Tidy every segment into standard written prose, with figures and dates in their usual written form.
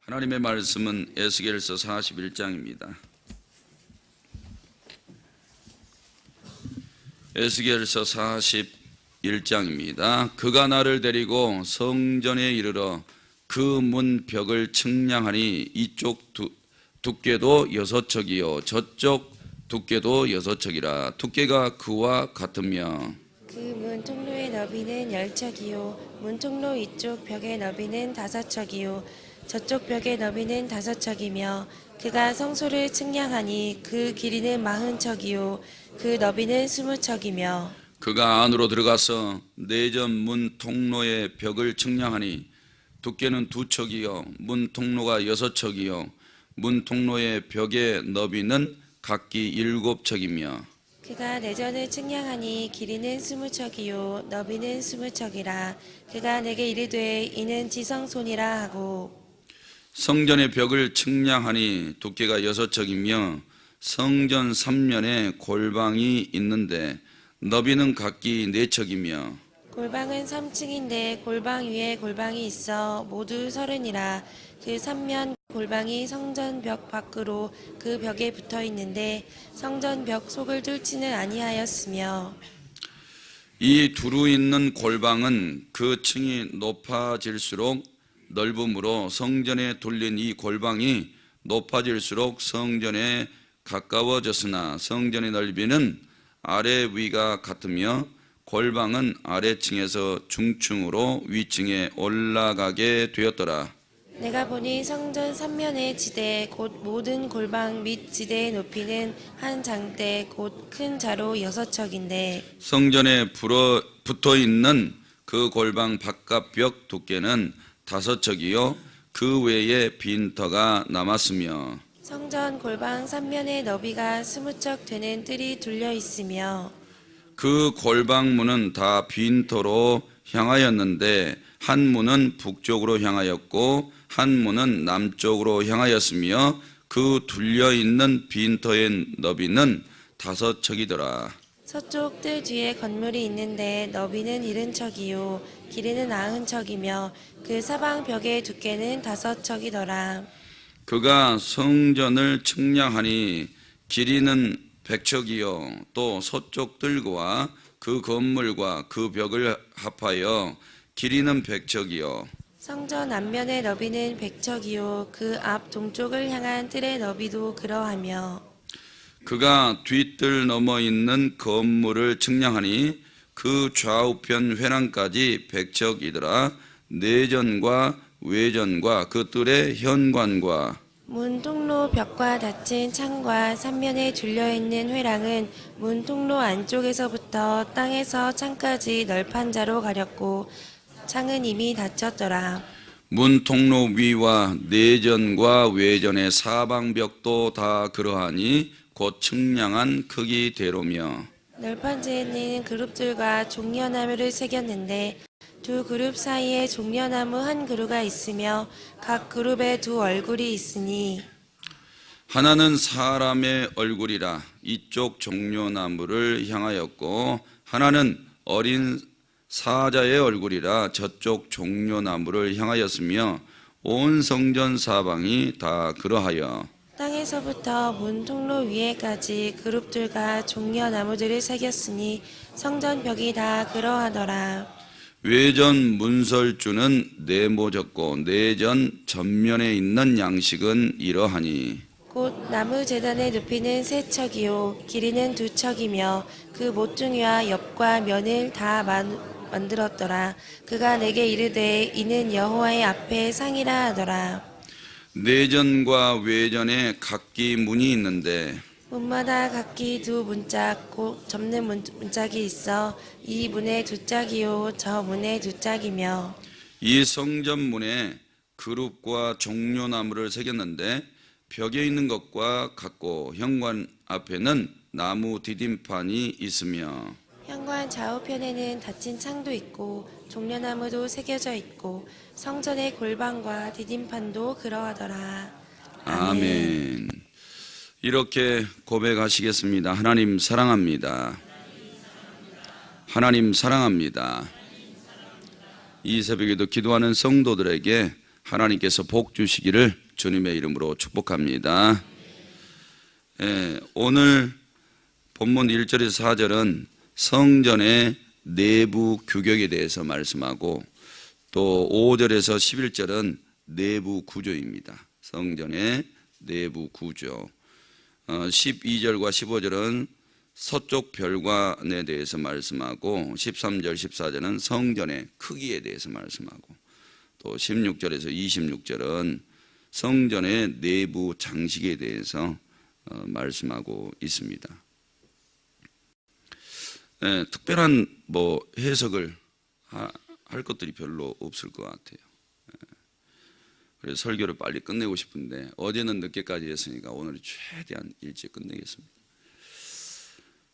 하나님의 말씀은 에스겔서 41장입니다. 에스겔서 41장입니다. 그가 나를 데리고 성전에 이르러 그 문 벽을 측량하니 이쪽 두께도 6척이요 저쪽 두께도 6척이라. 두께가 그와 같으며 그 문 통로의 너비는 10척이요 문 통로 이쪽 벽의 너비는 5척이요 저쪽 벽의 너비는 5척이며 그가 성소를 측량하니 그 길이는 40척이요 그 너비는 20척이며 그가 안으로 들어가서 내전 문 통로의 벽을 측량하니 두께는 2척이요 문 통로가 6척이요 문 통로의 벽의 너비는 각기 7척이며 그가 내전을 측량하니 길이는 20척이요 너비는 20척이라. 그가 내게 이르되 이는 지성손이라 하고 성전의 벽을 측량하니 두께가 6척이며 성전 3면에 골방이 있는데 너비는 각기 4척이며 골방은 3층인데 골방 위에 골방이 있어 모두 30이라. 그 3면 골방이 성전 벽 밖으로 그 벽에 붙어 있는데 성전 벽 속을 뚫지는 아니하였으며 이 두루 있는 골방은 그 층이 높아질수록 넓음으로 성전에 돌린 이 골방이 높아질수록 성전에 가까워졌으나 성전의 넓이는 아래 위가 같으며 골방은 아래층에서 중층으로 위층에 올라가게 되었더라. 내가 보니 성전 3면의 지대 곧 모든 골방 및 지대의 높이는 한 장대 곧 큰 자로 6척인데 성전에 붙어 있는 그 골방 바깥벽 두께는 5척이요 그 외에 빈터가 남았으며 성전 골방 3면의 너비가 20척 되는 뜰이 둘려 있으며 그 골방 문은 다 빈터로 향하였는데 한 문은 북쪽으로 향하였고 한 문은 남쪽으로 향하였으며 그 둘려 있는 빈터의 너비는 5척이더라. 서쪽 뜰 뒤에 건물이 있는데 너비는 70척이요 길이는 90척이며 그 사방 벽의 두께는 5척이더라. 그가 성전을 측량하니 길이는 100척이요 또 서쪽 뜰과 그 건물과 그 벽을 합하여 길이는 100척이요 성전 앞면의 너비는 100척이요 그 앞 동쪽을 향한 뜰의 너비도 그러하며 그가 뒷뜰 넘어 있는 건물을 측량하니 그 좌우편 회랑까지 100척이더라. 내전과 외전과 그 뜰의 현관과 문 통로 벽과 닫힌 창과 3면에 둘려있는 회랑은 문 통로 안쪽에서부터 땅에서 창까지 널판자로 가렸고 창은 이미 닫혔더라. 문 통로 위와 내전과 외전의 사방벽도 다 그러하니 곧 측량한 크기대로며 널판지에는 그룹들과 종려나무를 새겼는데 두 그룹 사이에 종려나무 한 그루가 있으며 각 그룹에 두 얼굴이 있으니 하나는 사람의 얼굴이라 이쪽 종려나무를 향하였고 하나는 어린 사자의 얼굴이라 저쪽 종려나무를 향하였으며 온 성전 사방이 다 그러하여 땅에서부터 문 통로 위에까지 그룹들과 종려나무들을 새겼으니 성전 벽이 다 그러하더라. 외전 문설주는 네모졌고 내전 전면에 있는 양식은 이러하니 곧 나무 제단의 높이는 3척이요 길이는 2척이며 그 모퉁이와 옆과 면을 다 만들었더라. 그가 내게 이르되 이는 여호와의 앞에 상이라 하더라. 내전과 외전에 각기 문이 있는데 문마다 각기 두 문짝 곧 접는 문짝이 있어 이 문에 2짝이요 저 문에 2짝이며 이 성전문에 그룹과 종려나무를 새겼는데 벽에 있는 것과 같고 현관 앞에는 나무 디딤판이 있으며 현관 좌우편에는 닫힌 창도 있고 종려나무도 새겨져 있고 성전의 골방과 디딤판도 그러하더라. 아멘. 이렇게 고백하시겠습니다. 하나님 사랑합니다. 하나님 사랑합니다. 이 새벽에도 기도하는 성도들에게 하나님께서 복 주시기를 주님의 이름으로 축복합니다. 오늘 본문 1절에서 4절은 성전의 내부 규격에 대해서 말씀하고, 또 5절에서 11절은 내부 구조입니다. 성전의 내부 구조. 12절과 15절은 서쪽 별관에 대해서 말씀하고, 13절, 14절은 성전의 크기에 대해서 말씀하고, 또 16절에서 26절은 성전의 내부 장식에 대해서 말씀하고 있습니다. 특별한 해석을 할 것들이 별로 없을 것 같아요. 그래서 설교를 빨리 끝내고 싶은데 어제는 늦게까지 했으니까 오늘 최대한 일찍 끝내겠습니다.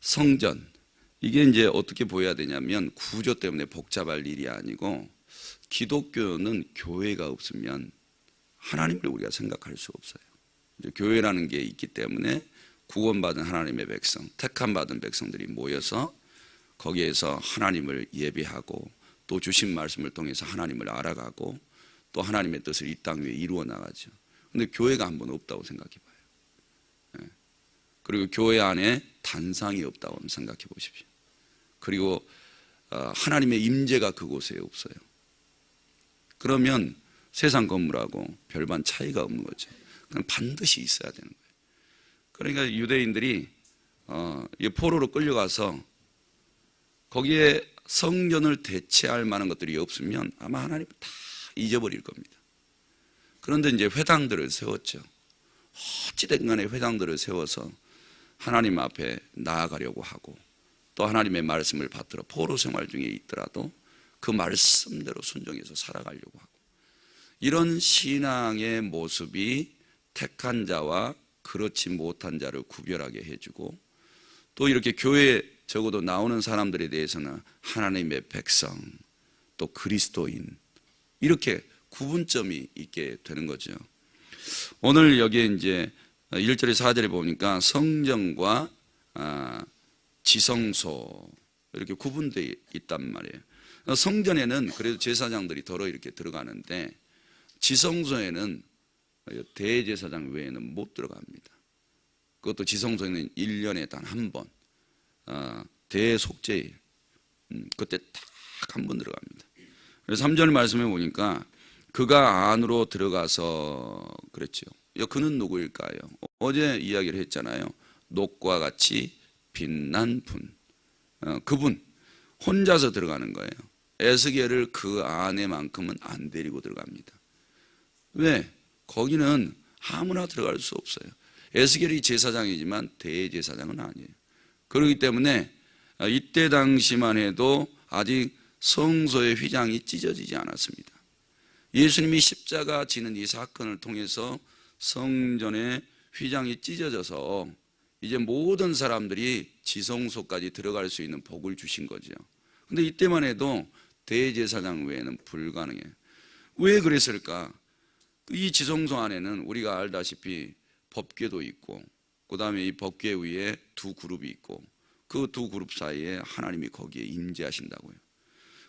성전, 이게 이제 어떻게 보여야 되냐면 구조 때문에 복잡할 일이 아니고, 기독교는 교회가 없으면 하나님을 우리가 생각할 수 없어요. 이제 교회라는 게 있기 때문에 구원받은 하나님의 백성, 택함받은 백성들이 모여서 거기에서 하나님을 예배하고, 또 주신 말씀을 통해서 하나님을 알아가고, 또 하나님의 뜻을 이 땅 위에 이루어 나가죠. 근데 교회가 한 번 없다고 생각해 봐요. 그리고 교회 안에 단상이 없다고 한번 생각해 보십시오. 그리고 하나님의 임재가 그곳에 없어요. 그러면 세상 건물하고 별반 차이가 없는 거죠. 그건 반드시 있어야 되는 거예요. 그러니까 유대인들이 포로로 끌려가서 거기에 성전을 대체할 만한 것들이 없으면 아마 하나님 다 잊어버릴 겁니다. 그런데 이제 회당들을 세웠죠. 어찌된 간에 회당들을 세워서 하나님 앞에 나아가려고 하고, 또 하나님의 말씀을 받들어 포로 생활 중에 있더라도 그 말씀대로 순종해서 살아가려고 하고, 이런 신앙의 모습이 택한 자와 그렇지 못한 자를 구별하게 해주고, 또 이렇게 교회에 적어도 나오는 사람들에 대해서는 하나님의 백성, 또 그리스도인, 이렇게 구분점이 있게 되는 거죠. 오늘 여기에 이제 1절에 4절에 보니까 성전과 지성소 이렇게 구분되어 있단 말이에요. 성전에는 그래도 제사장들이 더러 이렇게 들어가는데, 지성소에는 대제사장 외에는 못 들어갑니다. 그것도 지성소에는 1년에 단 한 번, 대속죄일, 그때 딱 한 번 들어갑니다. 그래서 3절 말씀에 보니까 그가 안으로 들어가서 그랬죠. 그는 누구일까요? 어제 이야기를 했잖아요. 녹과 같이 빛난 분, 그분 혼자서 들어가는 거예요. 에스겔을 그 안에만큼은 안 데리고 들어갑니다. 왜? 거기는 아무나 들어갈 수 없어요. 에스겔이 제사장이지만 대제사장은 아니에요. 그렇기 때문에 이때 당시만 해도 아직 성소의 휘장이 찢어지지 않았습니다. 예수님이 십자가 지는 이 사건을 통해서 성전의 휘장이 찢어져서 이제 모든 사람들이 지성소까지 들어갈 수 있는 복을 주신 거죠. 근데 이때만 해도 대제사장 외에는 불가능해요. 왜 그랬을까? 이 지성소 안에는 우리가 알다시피 법궤도 있고, 그 다음에 이 법궤 위에 두 그룹이 있고, 그 두 그룹 사이에 하나님이 거기에 임재하신다고요.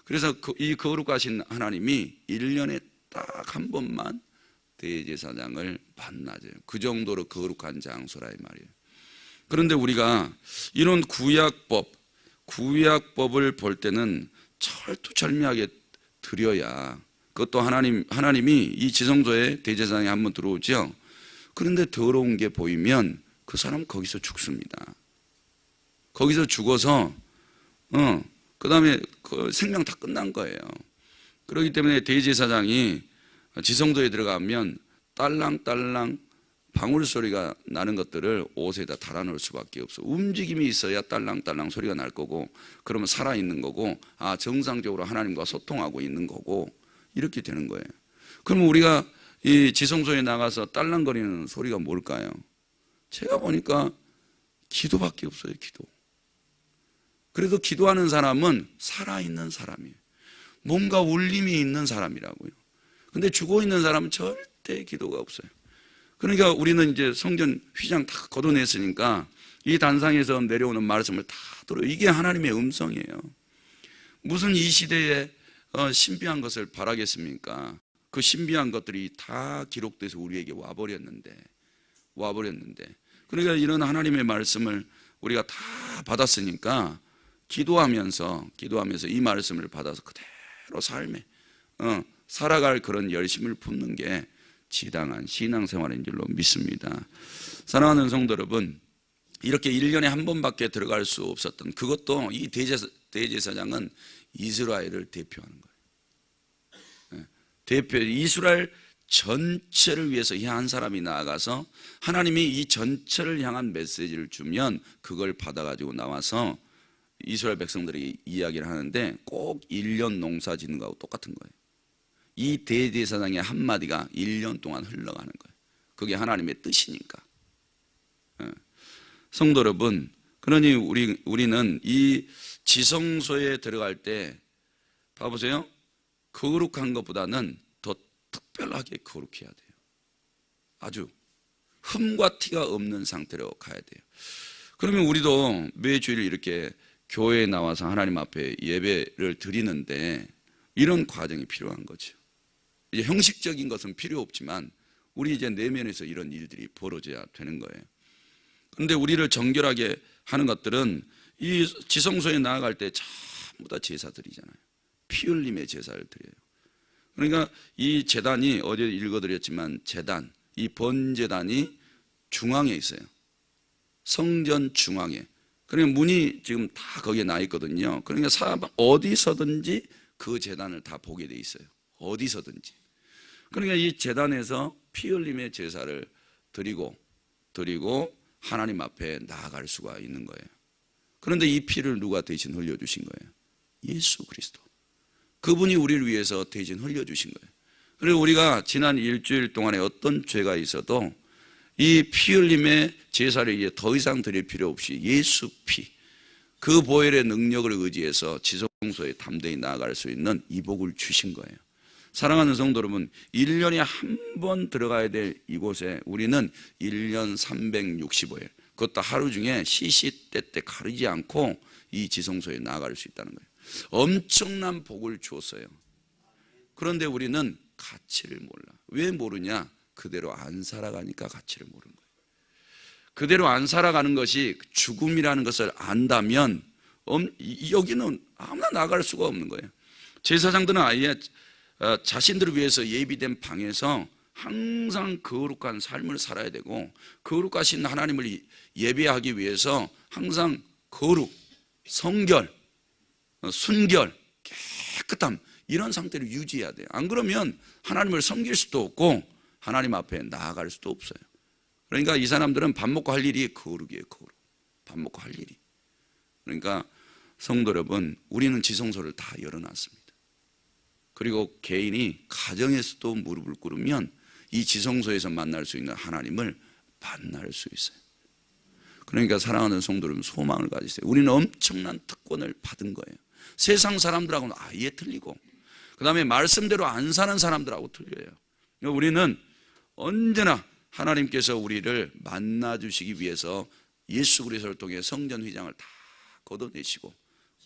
그래서 이 거룩하신 하나님이 1년에 딱 한 번만 대제사장을 만나죠. 그 정도로 거룩한 장소라 이 말이에요. 그런데 우리가 이런 구약법을 볼 때는 철두철미하게 드려야, 그것도 하나님이 이 지성소에 대제사장이 한번 들어오죠. 그런데 더러운 게 보이면 그 사람 거기서 죽습니다. 거기서 죽어서 그 다음에 그 생명 다 끝난 거예요. 그렇기 때문에 대제사장이 지성소에 들어가면 딸랑딸랑 방울 소리가 나는 것들을 옷에다 달아놓을 수밖에 없어. 움직임이 있어야 딸랑딸랑 소리가 날 거고, 그러면 살아있는 거고, 정상적으로 하나님과 소통하고 있는 거고, 이렇게 되는 거예요. 그러면 우리가 이 지성소에 나가서 딸랑거리는 소리가 뭘까요? 제가 보니까 기도밖에 없어요. 기도. 그래도 기도하는 사람은 살아있는 사람이에요. 뭔가 울림이 있는 사람이라고요. 근데 죽어있는 사람은 절대 기도가 없어요. 그러니까 우리는 이제 성전 휘장 다 걷어냈으니까 이 단상에서 내려오는 말씀을 다 들어요. 이게 하나님의 음성이에요. 무슨 이 시대에 신비한 것을 바라겠습니까? 그 신비한 것들이 다 기록돼서 우리에게 와버렸는데 그러니까 이런 하나님의 말씀을 우리가 다 받았으니까 기도하면서 이 말씀을 받아서 그대로 삶에 살아갈 그런 열심을 품는 게 지당한 신앙생활인 줄로 믿습니다. 사랑하는 성도 여러분, 이렇게 1년에 한 번밖에 들어갈 수 없었던, 그것도 이 대제사장은 이스라엘을 대표하는 거예요. 대표 이스라엘 전체를 위해서 한 사람이 나아가서 하나님이 이 전체를 향한 메시지를 주면 그걸 받아가지고 나와서 이스라엘 백성들이 이야기를 하는데 꼭 1년 농사 짓는 거하고 똑같은 거예요. 이 대제사장의 한마디가 1년 동안 흘러가는 거예요. 그게 하나님의 뜻이니까. 성도 여러분, 그러니 우리는 이 지성소에 들어갈 때 봐보세요. 거룩한 것보다는 더 특별하게 거룩해야 돼요. 아주 흠과 티가 없는 상태로 가야 돼요. 그러면 우리도 매주일 이렇게 교회에 나와서 하나님 앞에 예배를 드리는데 이런 과정이 필요한 거죠. 이제 형식적인 것은 필요 없지만 우리 이제 내면에서 이런 일들이 벌어져야 되는 거예요. 그런데 우리를 정결하게 하는 것들은 이 지성소에 나아갈 때 전부 다 제사드리잖아요. 피 흘림의 제사를 드려요. 그러니까 이 제단이 어제 읽어드렸지만 제단, 이 번제단이 중앙에 있어요. 성전 중앙에. 그러니까 문이 지금 다 거기에 나 있거든요. 그러니까 어디서든지 그 제단을 다 보게 돼 있어요. 어디서든지. 그러니까 이 제단에서 피 흘림의 제사를 드리고 하나님 앞에 나아갈 수가 있는 거예요. 그런데 이 피를 누가 대신 흘려주신 거예요? 예수 그리스도. 그분이 우리를 위해서 대신 흘려주신 거예요. 그리고 우리가 지난 일주일 동안에 어떤 죄가 있어도 이 피 흘림의 제사를 이제 더 이상 드릴 필요 없이 예수 피, 그 보혈의 능력을 의지해서 지성소에 담대히 나아갈 수 있는 이 복을 주신 거예요. 사랑하는 성도 여러분, 1년에 한 번 들어가야 될 이곳에 우리는 1년 365일, 그것도 하루 중에 시시때때 가리지 않고 이 지성소에 나아갈 수 있다는 거예요. 엄청난 복을 주었어요. 그런데 우리는 가치를 몰라. 왜 모르냐? 그대로 안 살아가니까 가치를 모르는 거예요. 그대로 안 살아가는 것이 죽음이라는 것을 안다면 여기는 아무나 나갈 수가 없는 거예요. 제사장들은 아예 자신들을 위해서 예비된 방에서 항상 거룩한 삶을 살아야 되고 거룩하신 하나님을 예배하기 위해서 항상 거룩, 성결, 순결, 깨끗함 이런 상태를 유지해야 돼요. 안 그러면 하나님을 섬길 수도 없고 하나님 앞에 나아갈 수도 없어요. 그러니까 이 사람들은 밥 먹고 할 일이 거룩이에요. 거룩. 밥 먹고 할 일이. 그러니까 성도 여러분, 우리는 지성소를 다 열어놨습니다. 그리고 개인이 가정에서도 무릎을 꿇으면 이 지성소에서 만날 수 있는 하나님을 만날 수 있어요. 그러니까 사랑하는 성도 여러분, 소망을 가지세요. 우리는 엄청난 특권을 받은 거예요. 세상 사람들하고는 아예 틀리고 그 다음에 말씀대로 안 사는 사람들하고 틀려요. 우리는 언제나 하나님께서 우리를 만나주시기 위해서 예수 그리스도를 통해 성전 휘장을 다 걷어내시고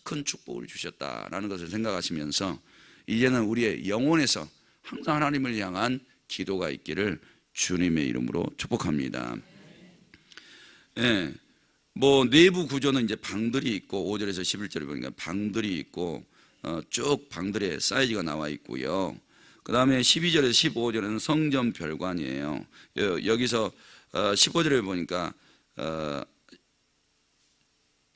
큰 축복을 주셨다라는 것을 생각하시면서 이제는 우리의 영혼에서 항상 하나님을 향한 기도가 있기를 주님의 이름으로 축복합니다. 예, 뭐 내부 구조는 이제 방들이 있고 5절에서 11절에 보니까 방들이 있고 쭉 방들의 사이즈가 나와 있고요. 그 다음에 12절에서 15절에는 성전 별관이에요. 여기서 15절에 보니까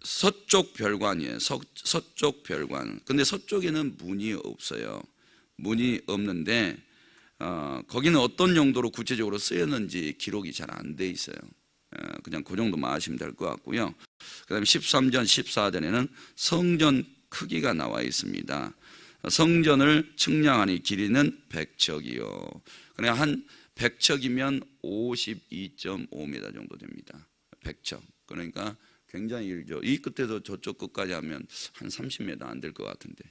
서쪽 별관이에요. 서쪽 별관. 근데 서쪽에는 문이 없어요. 문이 없는데 거기는 어떤 용도로 구체적으로 쓰였는지 기록이 잘 안 돼 있어요. 그냥 그 정도만 아시면 될 것 같고요. 그 다음에 13절, 14절에는 성전 크기가 나와 있습니다. 성전을 측량하니 길이는 100척이요. 그냥 한 100척이면 52.5m 정도 됩니다. 100척. 그러니까 굉장히 길죠. 이 끝에서 저쪽 끝까지 하면 한 30m 안 될 것 같은데.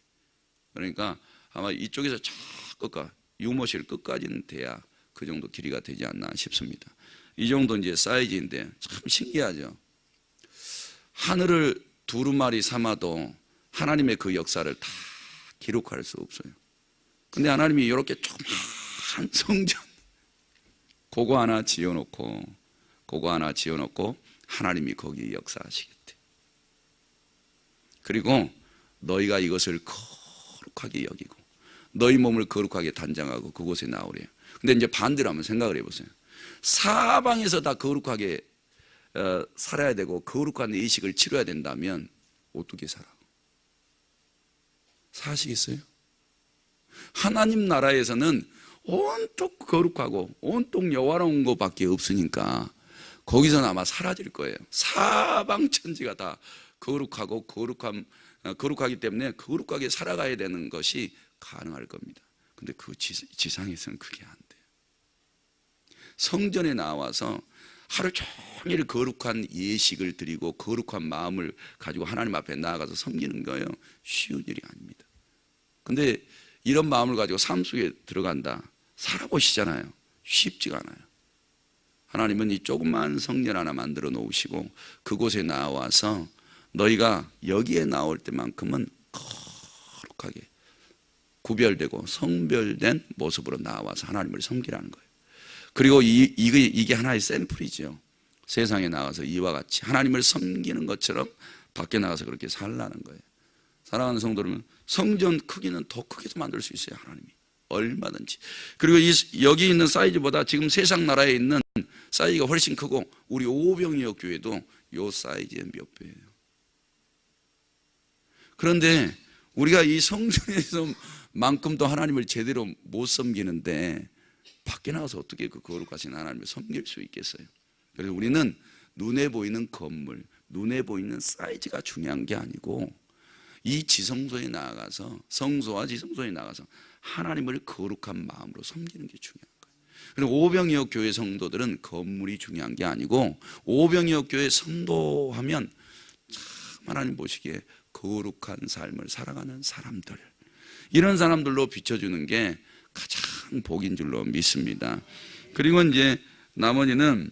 그러니까 아마 이쪽에서 저 끝까지, 유모실 끝까지는 돼야 그 정도 길이가 되지 않나 싶습니다. 이 정도 이제 사이즈인데 참 신기하죠. 하늘을 두루마리 삼아도 하나님의 그 역사를 다 기록할 수 없어요. 근데 하나님이 이렇게 한 성전 그거 하나 지어놓고 하나님이 거기에 역사하시겠대. 그리고 너희가 이것을 거룩하게 여기고 너희 몸을 거룩하게 단장하고 그곳에 나오래요. 근데 이제 반대로 한번 생각을 해보세요. 사방에서 다 거룩하게 살아야 되고 거룩한 의식을 치러야 된다면 어떻게 살아? 사시겠어요? 하나님 나라에서는 온통 거룩하고 온통 여호와로운 것밖에 없으니까 거기서는 아마 사라질 거예요. 사방 천지가 다 거룩하고 거룩하기 때문에 거룩하게 살아가야 되는 것이 가능할 겁니다. 근데 그 지상에서는 그게 안 돼요. 성전에 나와서 하루 종일 거룩한 예식을 드리고 거룩한 마음을 가지고 하나님 앞에 나아가서 섬기는 거예요. 쉬운 일이 아닙니다. 근데 이런 마음을 가지고 삶 속에 들어간다. 살아보시잖아요. 쉽지가 않아요. 하나님은 이 조그만 성전 하나 만들어 놓으시고 그곳에 나와서 너희가 여기에 나올 때만큼은 거룩하게 구별되고 성별된 모습으로 나와서 하나님을 섬기라는 거예요. 그리고 이게 하나의 샘플이죠. 세상에 나가서 이와 같이 하나님을 섬기는 것처럼 밖에 나가서 그렇게 살라는 거예요. 사랑하는 성도들은 성전 크기는 더 크게도 만들 수 있어요. 하나님이 얼마든지. 그리고 여기 있는 사이즈보다 지금 세상 나라에 있는 사이즈가 훨씬 크고 우리 오병이어 교회도 이 사이즈의 몇 배예요. 그런데 우리가 이 성전에서만큼도 하나님을 제대로 못 섬기는데 밖에 나가서 어떻게 그 거룩하신 하나님을 섬길 수 있겠어요? 그래서 우리는 눈에 보이는 건물, 눈에 보이는 사이즈가 중요한 게 아니고 이 지성소에 나가서 성소와 지성소에 나가서 하나님을 거룩한 마음으로 섬기는 게 중요한 거예요. 그리고 오병이어 교회 성도들은 건물이 중요한 게 아니고 오병이어 교회 성도하면 참 하나님 보시기에 거룩한 삶을 살아가는 사람들, 이런 사람들로 비춰주는 게 가장 복인 줄로 믿습니다. 그리고 이제 나머지는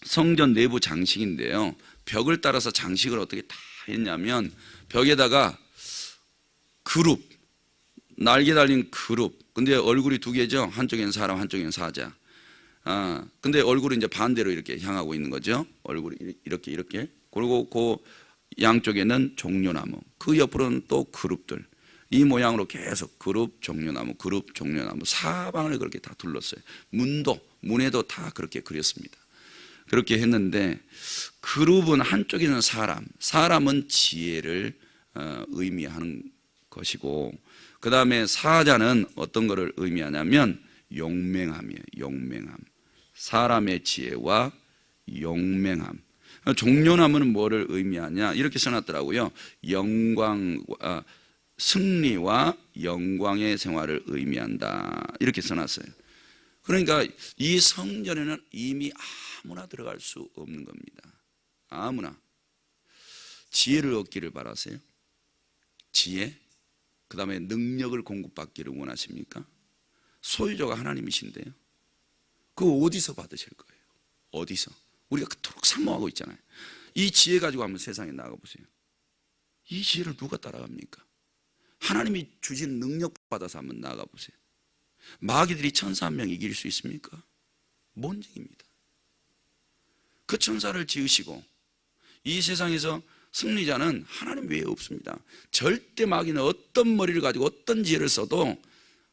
성전 내부 장식인데요. 벽을 따라서 장식을 어떻게 다 했냐면 벽에다가 그룹, 날개 달린 그룹. 근데 얼굴이 두 개죠. 한쪽엔 사람, 한쪽엔 사자. 근데 얼굴이 이제 반대로 이렇게 향하고 있는 거죠. 얼굴이 이렇게. 그리고 그 양쪽에는 종려나무. 그 옆으로는 또 그룹들. 이 모양으로 계속 그룹, 종려나무, 그룹, 종려나무. 사방을 그렇게 다 둘렀어요. 문에도 다 그렇게 그렸습니다. 그렇게 했는데 그룹은 한쪽에는 사람은 지혜를 의미하는 것이고, 그 다음에 사자는 어떤 것을 의미하냐면 용맹함이에요. 용맹함. 사람의 지혜와 용맹함. 종려나무는 뭐를 의미하냐 이렇게 써놨더라고요. 승리와 영광의 생활을 의미한다 이렇게 써놨어요. 그러니까 이 성전에는 이미 아무나 들어갈 수 없는 겁니다. 아무나. 지혜를 얻기를 바라세요? 지혜? 그 다음에 능력을 공급받기를 원하십니까? 소유자가 하나님이신데요. 그거 어디서 받으실 거예요? 어디서? 우리가 그토록 사모하고 있잖아요. 이 지혜 가지고 한번 세상에 나가보세요. 이 지혜를 누가 따라갑니까? 하나님이 주신 능력 받아서 한번 나가보세요. 마귀들이 천사 한 명 이길 수 있습니까? 뭔쟁입니다. 그 천사를 지으시고 이 세상에서 승리자는 하나님 외에 없습니다. 절대 마귀는 어떤 머리를 가지고 어떤 지혜를 써도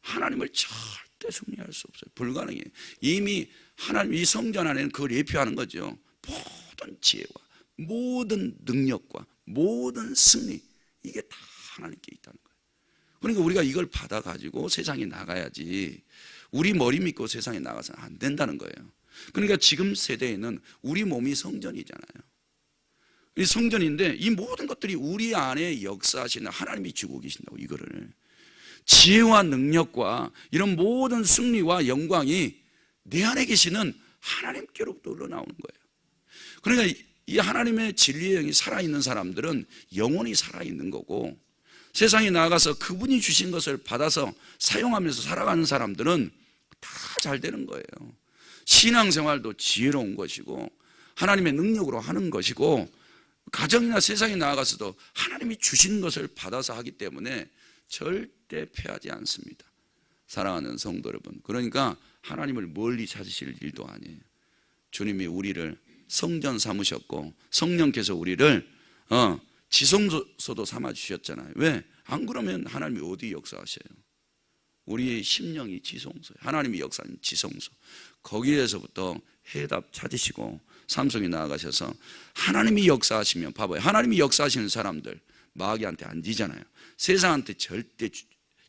하나님을 절대 승리할 수 없어요. 불가능해요. 이미 하나님 이 성전 안에는 그걸 예표하는 거죠. 모든 지혜와 모든 능력과 모든 승리, 이게 다 하나님께 있다는 거예요. 그러니까 우리가 이걸 받아가지고 세상에 나가야지, 우리 머리 믿고 세상에 나가서는 안 된다는 거예요. 그러니까 지금 세대에는 우리 몸이 성전이잖아요. 이 성전인데 이 모든 것들이 우리 안에 역사하시는 하나님이 주고 계신다고. 이거를 지혜와 능력과 이런 모든 승리와 영광이 내 안에 계시는 하나님께로부터 흘러나오는 거예요. 그러니까 이 하나님의 진리의 영이 살아있는 사람들은 영원히 살아있는 거고, 세상에 나가서 그분이 주신 것을 받아서 사용하면서 살아가는 사람들은 다 잘 되는 거예요. 신앙생활도 지혜로운 것이고 하나님의 능력으로 하는 것이고, 가정이나 세상에 나아가서도 하나님이 주신 것을 받아서 하기 때문에 절대 패하지 않습니다. 사랑하는 성도 여러분, 그러니까 하나님을 멀리 찾으실 일도 아니에요. 주님이 우리를 성전 삼으셨고 성령께서 우리를 지성소도 삼아 주셨잖아요. 왜? 안 그러면 하나님이 어디 역사하셔요? 우리의 심령이 지성소예요. 하나님이 역사하는 지성소. 거기에서부터 해답 찾으시고 삼성에 나아가셔서 하나님이 역사하시면, 봐봐요, 하나님이 역사하시는 사람들 마귀한테 안 지잖아요. 세상한테 절대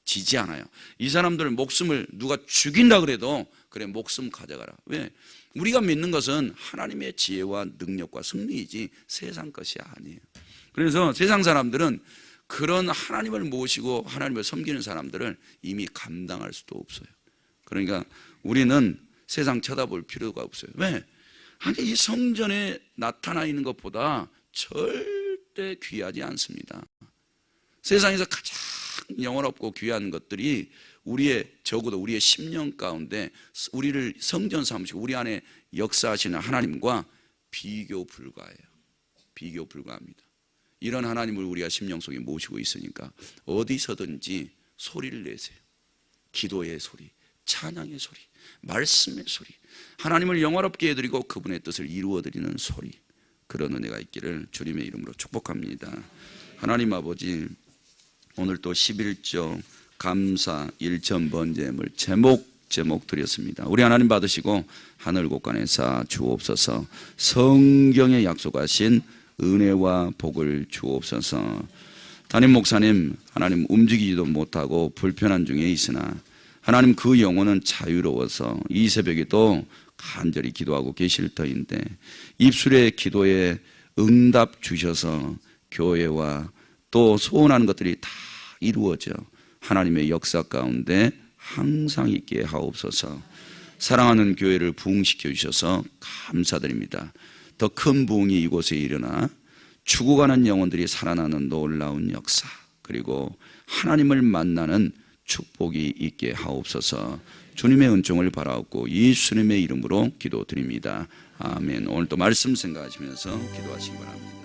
지지 않아요. 이 사람들 목숨을 누가 죽인다 그래도 그래, 목숨 가져가라. 왜? 우리가 믿는 것은 하나님의 지혜와 능력과 승리이지 세상 것이 아니에요. 그래서 세상 사람들은 그런 하나님을 모시고 하나님을 섬기는 사람들을 이미 감당할 수도 없어요. 그러니까 우리는 세상 쳐다볼 필요가 없어요. 왜? 아니, 이 성전에 나타나 있는 것보다 절대 귀하지 않습니다. 세상에서 가장 영원롭고 귀한 것들이 적어도 우리의 심령 가운데 우리를 성전 삼으시고 우리 안에 역사하시는 하나님과 비교 불가해요. 비교 불가합니다. 이런 하나님을 우리가 심령 속에 모시고 있으니까 어디서든지 소리를 내세요. 기도의 소리, 찬양의 소리, 말씀의 소리, 하나님을 영화롭게 해드리고 그분의 뜻을 이루어드리는 소리, 그런 은혜가 있기를 주님의 이름으로 축복합니다. 하나님 아버지, 오늘 또 11조 감사 1천 번제물 제목 드렸습니다. 우리 하나님 받으시고 하늘 곳간에 쌓아 주옵소서. 성경에 약속하신 은혜와 복을 주옵소서. 담임 목사님, 하나님 움직이지도 못하고 불편한 중에 있으나 하나님 그 영혼은 자유로워서 이 새벽에도 간절히 기도하고 계실 터인데 입술의 기도에 응답 주셔서 교회와 또 소원하는 것들이 다 이루어져 하나님의 역사 가운데 항상 있게 하옵소서. 사랑하는 교회를 부흥시켜 주셔서 감사드립니다. 더 큰 부흥이 이곳에 일어나 죽어가는 영혼들이 살아나는 놀라운 역사, 그리고 하나님을 만나는 축복이 있게 하옵소서. 주님의 은총을 바라옵고 예수님의 이름으로 기도드립니다. 아멘. 오늘 또 말씀 생각하시면서 기도하시기 바랍니다.